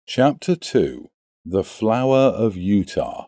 Chapter 2 The Flower of Utah.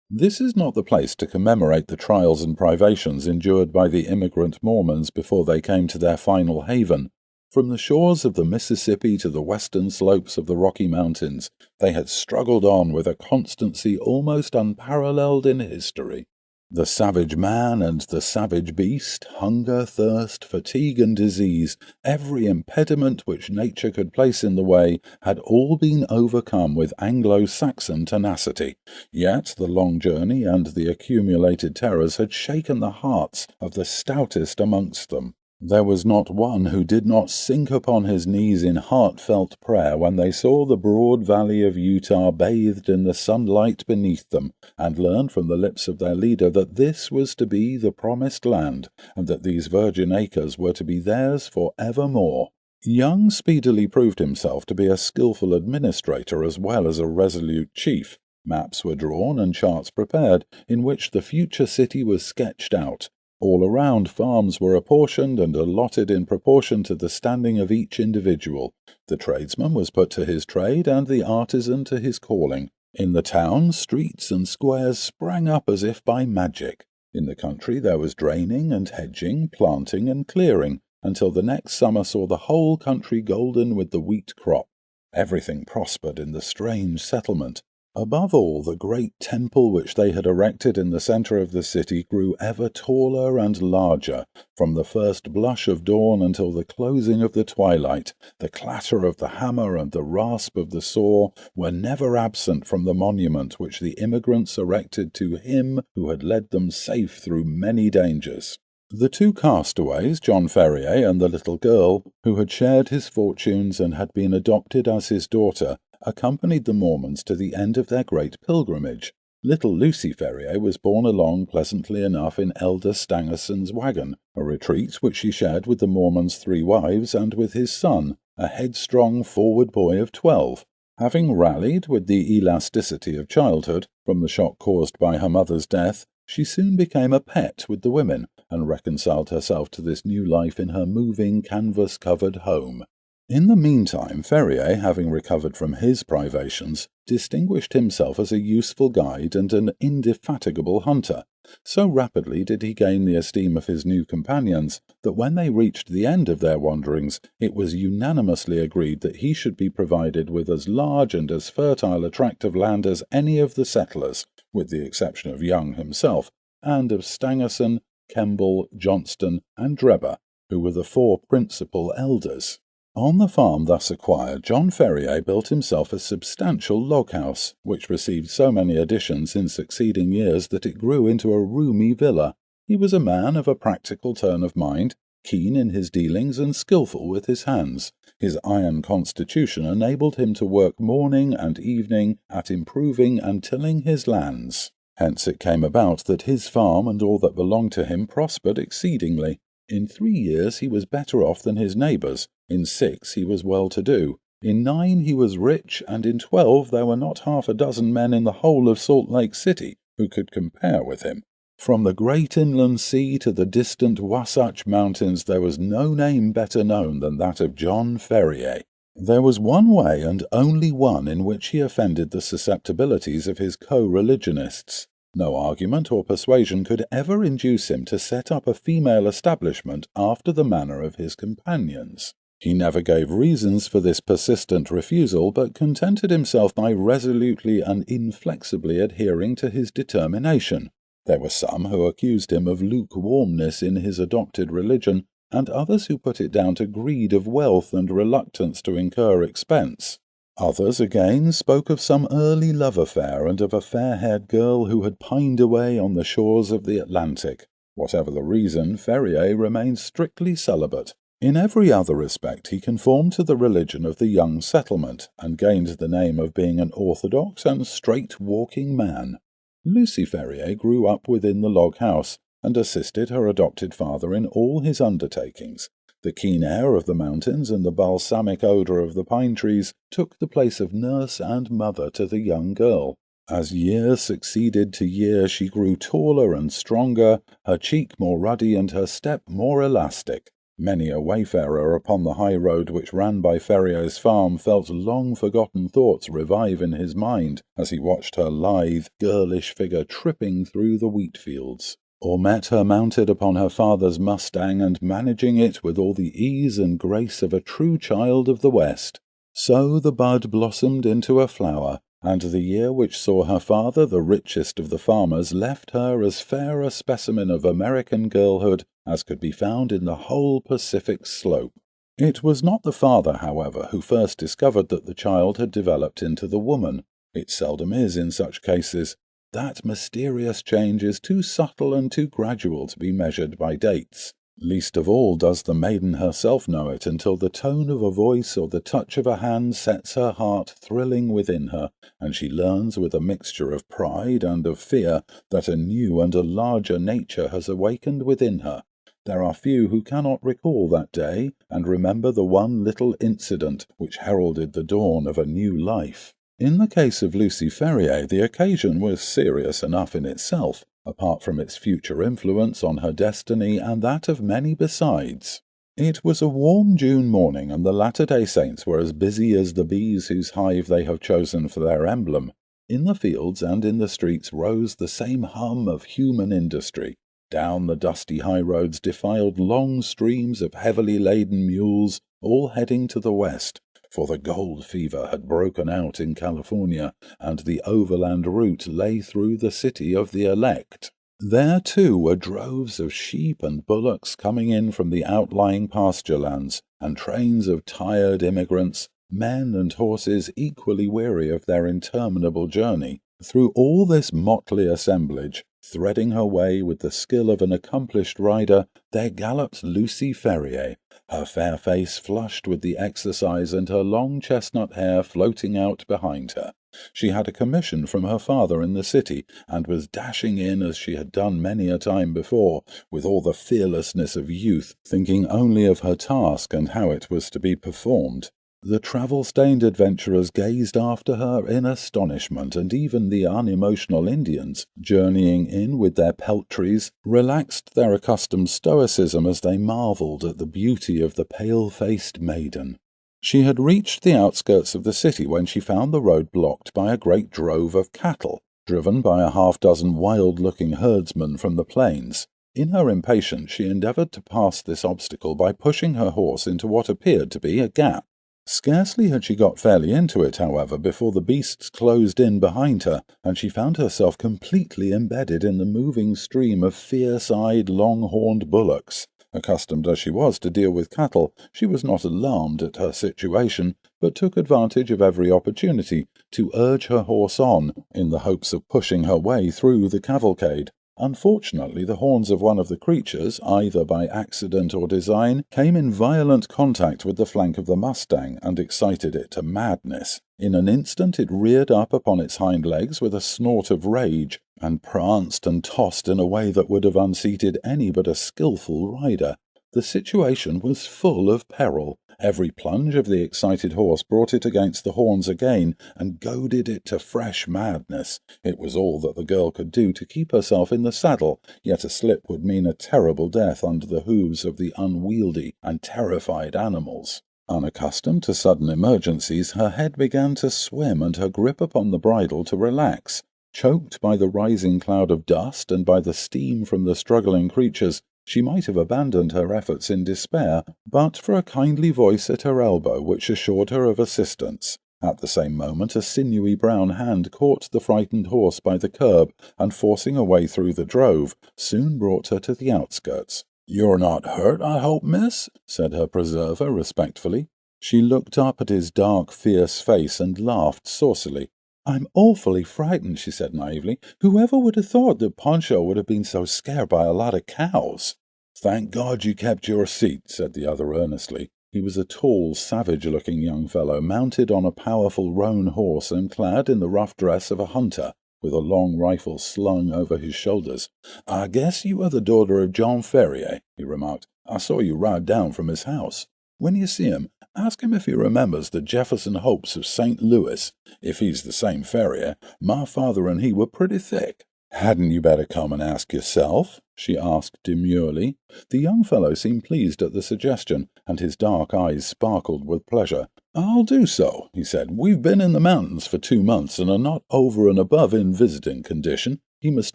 This is not the place to commemorate the trials and privations endured by the immigrant Mormons before they came to their final haven. From the shores of the Mississippi to the western slopes of the Rocky Mountains, they had struggled on with a constancy almost unparalleled in history. The savage man and the savage beast, hunger, thirst, fatigue, and disease, every impediment which nature could place in the way, had all been overcome with Anglo-Saxon tenacity. Yet the long journey and the accumulated terrors had shaken the hearts of the stoutest amongst them. There was not one who did not sink upon his knees in heartfelt prayer when they saw the broad valley of Utah bathed in the sunlight beneath them, and learned from the lips of their leader that this was to be the promised land, and that these virgin acres were to be theirs for evermore. Young speedily proved himself to be a skilful administrator as well as a resolute chief. Maps were drawn and charts prepared, in which the future city was sketched out. All around, farms were apportioned and allotted in proportion to the standing of each individual. The tradesman was put to his trade, and the artisan to his calling. In the town, streets and squares sprang up as if by magic. In the country there was draining and hedging, planting and clearing, until the next summer saw the whole country golden with the wheat crop. Everything prospered in the strange settlement. Above all, the great temple which they had erected in the centre of the city grew ever taller and larger. From the first blush of dawn until the closing of the twilight, the clatter of the hammer and the rasp of the saw were never absent from the monument which the immigrants erected to him who had led them safe through many dangers. The two castaways, John Ferier and the little girl, who had shared his fortunes and had been adopted as his daughter, accompanied the Mormons to the end of their great pilgrimage. Little Lucy Ferrier was borne along pleasantly enough in Elder Stangerson's wagon, a retreat which she shared with the Mormon's 3 wives and with his son, a headstrong, forward boy of 12. Having rallied with the elasticity of childhood from the shock caused by her mother's death, she soon became a pet with the women, and reconciled herself to this new life in her moving, canvas-covered home. In the meantime, Ferrier, having recovered from his privations, distinguished himself as a useful guide and an indefatigable hunter. So rapidly did he gain the esteem of his new companions that when they reached the end of their wanderings, it was unanimously agreed that he should be provided with as large and as fertile a tract of land as any of the settlers, with the exception of Young himself, and of Stangerson, Kemble, Johnston, and Drebber, who were the 4 principal elders. On the farm thus acquired, John Ferrier built himself a substantial log-house, which received so many additions in succeeding years that it grew into a roomy villa. He was a man of a practical turn of mind, keen in his dealings and skilful with his hands. His iron constitution enabled him to work morning and evening at improving and tilling his lands. Hence it came about that his farm and all that belonged to him prospered exceedingly. In 3 years he was better off than his neighbours, in 6 he was well-to-do, in 9 he was rich, and in 12 there were not half a dozen men in the whole of Salt-Lake-City who could compare with him. From the great inland sea to the distant Wasatch Mountains there was no name better known than that of John Ferrier. There was one way, and only one, in which he offended the susceptibilities of his co-religionists. No argument or persuasion could ever induce him to set up a female establishment after the manner of his companions. He never gave reasons for this persistent refusal, but contented himself by resolutely and inflexibly adhering to his determination. There were some who accused him of lukewarmness in his adopted religion, and others who put it down to greed of wealth and reluctance to incur expense. Others, again, spoke of some early love affair and of a fair-haired girl who had pined away on the shores of the Atlantic. Whatever the reason, Ferrier remained strictly celibate. In every other respect he conformed to the religion of the young settlement, and gained the name of being an orthodox and straight-walking man. Lucy Ferrier grew up within the log-house, and assisted her adopted father in all his undertakings. The keen air of the mountains and the balsamic odour of the pine trees took the place of nurse and mother to the young girl. As year succeeded to year she grew taller and stronger, her cheek more ruddy and her step more elastic. Many a wayfarer upon the high road which ran by Fer'ye's farm felt long-forgotten thoughts revive in his mind as he watched her lithe, girlish figure tripping through the wheat fields, or met her mounted upon her father's Mustang and managing it with all the ease and grace of a true child of the West. So the bud blossomed into a flower, and the year which saw her father the richest of the farmers left her as fair a specimen of American girlhood as could be found in the whole Pacific slope. It was not the father, however, who first discovered that the child had developed into the woman. It seldom is in such cases. That mysterious change is too subtle and too gradual to be measured by dates. Least of all does the maiden herself know it until the tone of a voice or the touch of a hand sets her heart thrilling within her, and she learns with a mixture of pride and of fear that a new and a larger nature has awakened within her. There are few who cannot recall that day and remember the one little incident which heralded the dawn of a new life. In the case of Lucy Fer'ye, the occasion was serious enough in itself, apart from its future influence on her destiny and that of many besides. It was a warm June morning, and the Latter-day Saints were as busy as the bees whose hive they have chosen for their emblem. In the fields and in the streets rose the same hum of human industry. Down the dusty high roads defiled long streams of heavily laden mules, all heading to the west, for the gold fever had broken out in California, and the overland route lay through the city of the elect. There, too, were droves of sheep and bullocks coming in from the outlying pasture lands, and trains of tired immigrants, men and horses equally weary of their interminable journey. Through all this motley assemblage, threading her way with the skill of an accomplished rider, there galloped Lucy Fer'ye, her fair face flushed with the exercise and her long chestnut hair floating out behind her. She had a commission from her father in the city, and was dashing in as she had done many a time before, with all the fearlessness of youth, thinking only of her task and how it was to be performed. The travel-stained adventurers gazed after her in astonishment, and even the unemotional Indians, journeying in with their peltries, relaxed their accustomed stoicism as they marvelled at the beauty of the pale-faced maiden. She had reached the outskirts of the city when she found the road blocked by a great drove of cattle, driven by a half-dozen wild-looking herdsmen from the plains. In her impatience she endeavoured to pass this obstacle by pushing her horse into what appeared to be a gap. Scarcely had she got fairly into it, however, before the beasts closed in behind her, and she found herself completely embedded in the moving stream of fierce-eyed, long-horned bullocks. Accustomed as she was to deal with cattle, she was not alarmed at her situation, but took advantage of every opportunity to urge her horse on, in the hopes of pushing her way through the cavalcade. Unfortunately, the horns of one of the creatures, either by accident or design, came in violent contact with the flank of the Mustang and excited it to madness. In an instant it reared up upon its hind legs with a snort of rage, and pranced and tossed in a way that would have unseated any but a skilful rider. The situation was full of peril. Every plunge of the excited horse brought it against the horns again, and goaded it to fresh madness. It was all that the girl could do to keep herself in the saddle, yet a slip would mean a terrible death under the hoofs of the unwieldy and terrified animals. Unaccustomed to sudden emergencies, her head began to swim and her grip upon the bridle to relax. Choked by the rising cloud of dust and by the steam from the struggling creatures, she might have abandoned her efforts in despair, but for a kindly voice at her elbow which assured her of assistance. At the same moment a sinewy brown hand caught the frightened horse by the curb, and forcing a way through the drove, soon brought her to the outskirts. "You're not hurt, I hope, miss?" said her preserver respectfully. She looked up at his dark, fierce face and laughed saucily. "I'm awfully frightened," she said naively. "Whoever would have thought that Poncho would have been so scared by a lot of cows?" "Thank God you kept your seat," said the other earnestly. He was a tall, savage-looking young fellow, mounted on a powerful roan horse and clad in the rough dress of a hunter, with a long rifle slung over his shoulders. "I guess you are the daughter of John Ferier," he remarked. "I saw you ride down from his house. When you see him, ask him if he remembers the Jefferson Hopes of St. Louis. If he's the same Fer'ye, my father and he were pretty thick. "Hadn't you better come and ask yourself?" she asked demurely. The young fellow seemed pleased at the suggestion, and his dark eyes sparkled with pleasure. "I'll do so," he said. "We've been in the mountains for 2 months and are not over and above in visiting condition. He must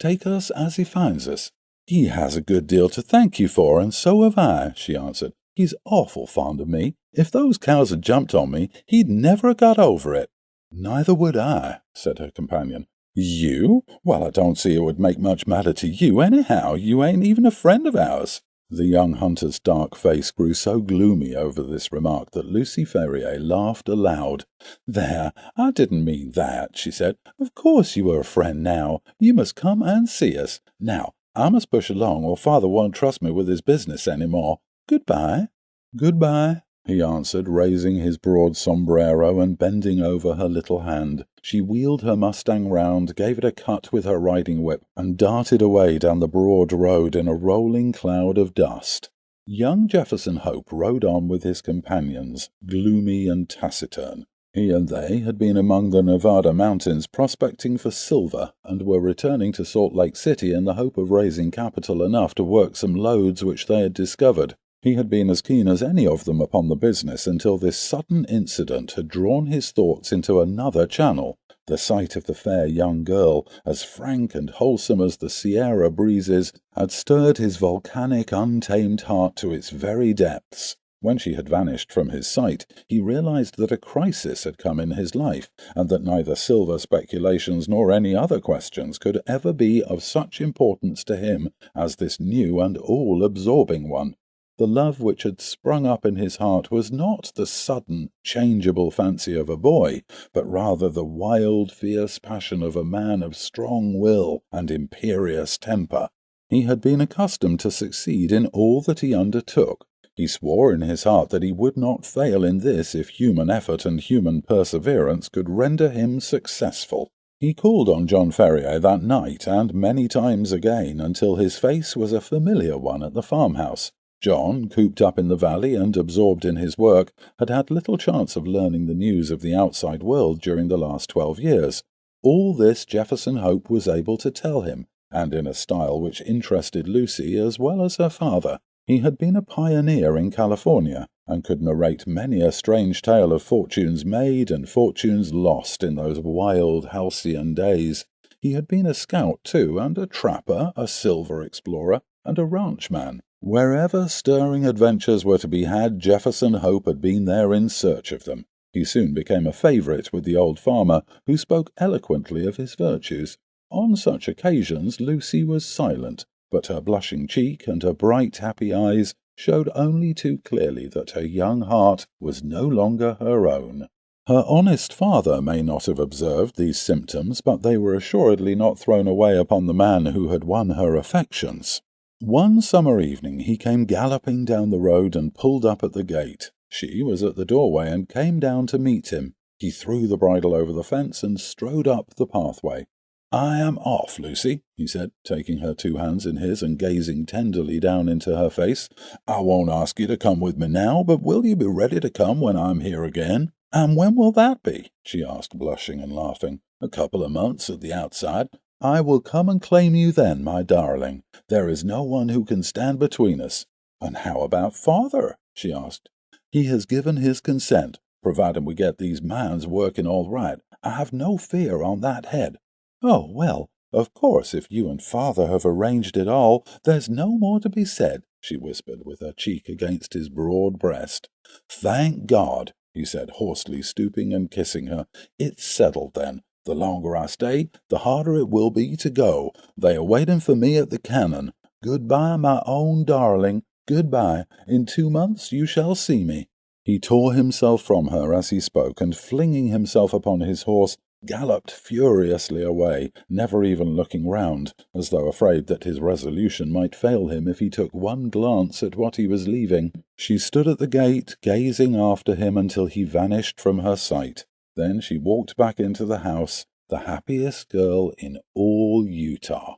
take us as he finds us." "He has a good deal to thank you for, and so have I," she answered. "He's awful fond of me. If those cows had jumped on me, he'd never have got over it." "Neither would I," said her companion. "You? Well, I don't see it would make much matter to you, anyhow. You ain't even a friend of ours." The young hunter's dark face grew so gloomy over this remark that Lucy Ferrier laughed aloud. "There, I didn't mean that," she said. "Of course you are a friend now. You must come and see us. Now, I must push along, or father won't trust me with his business any more. Goodbye." "Goodbye," he answered, raising his broad sombrero and bending over her little hand. She wheeled her Mustang round, gave it a cut with her riding whip, and darted away down the broad road in a rolling cloud of dust. Young Jefferson Hope rode on with his companions, gloomy and taciturn. He and they had been among the Nevada mountains prospecting for silver, and were returning to Solt-Lейк-Сіті in the hope of raising capital enough to work some lodes which they had discovered. He had been as keen as any of them upon the business until this sudden incident had drawn his thoughts into another channel. The sight of the fair young girl, as frank and wholesome as the Sierra breezes, had stirred his volcanic, untamed heart to its very depths. When she had vanished from his sight, he realized that a crisis had come in his life, and that neither silver speculations nor any other questions could ever be of such importance to him as this new and all-absorbing one. The love which had sprung up in his heart was not the sudden, changeable fancy of a boy, but rather the wild, fierce passion of a man of strong will and imperious temper. He had been accustomed to succeed in all that he undertook. He swore in his heart that he would not fail in this if human effort and human perseverance could render him successful. He called on John Ferier that night and many times again until his face was a familiar one at the farmhouse. John, cooped up in the valley and absorbed in his work, had had little chance of learning the news of the outside world during the last 12 years. All this Jefferson Hope was able to tell him, and in a style which interested Lucy as well as her father. He had been a pioneer in California, and could narrate many a strange tale of fortunes made and fortunes lost in those wild halcyon days. He had been a scout, too, and a trapper, a silver explorer, and a ranchman. Wherever stirring adventures were to be had, Jefferson Hope had been there in search of them. He soon became a favourite with the old farmer, who spoke eloquently of his virtues. On such occasions Lucy was silent, but her blushing cheek and her bright, happy eyes showed only too clearly that her young heart was no longer her own. Her honest father may not have observed these symptoms, but they were assuredly not thrown away upon the man who had won her affections. One summer evening he came galloping down the road and pulled up at the gate. She was at the doorway and came down to meet him. He threw the bridle over the fence and strode up the pathway. "I am off, Lucy," he said, taking her 2 hands in his and gazing tenderly down into her face. "I won't ask you to come with me now, but will you be ready to come when I'm here again?" "And when will that be?" she asked, blushing and laughing. "A couple of months at the outside." "I will come and claim you then, my darling. There is no one who can stand between us." "And how about father?" she asked. "He has given his consent, provided we get these mines working all right. I have no fear on that head." "Oh, well, of course, if you and father have arranged it all, there's no more to be said," she whispered, with her cheek against his broad breast. "Thank God," he said, hoarsely, stooping and kissing her. "It's settled, then. The longer I stay, the harder it will be to go. They are waiting for me at the cannon. Goodbye, my own darling. Goodbye. In 2 months you shall see me." He tore himself from her as he spoke, and flinging himself upon his horse, galloped furiously away, never even looking round, as though afraid that his resolution might fail him if he took one glance at what he was leaving. She stood at the gate, gazing after him until he vanished from her sight. Then she walked back into the house, the happiest girl in all Utah.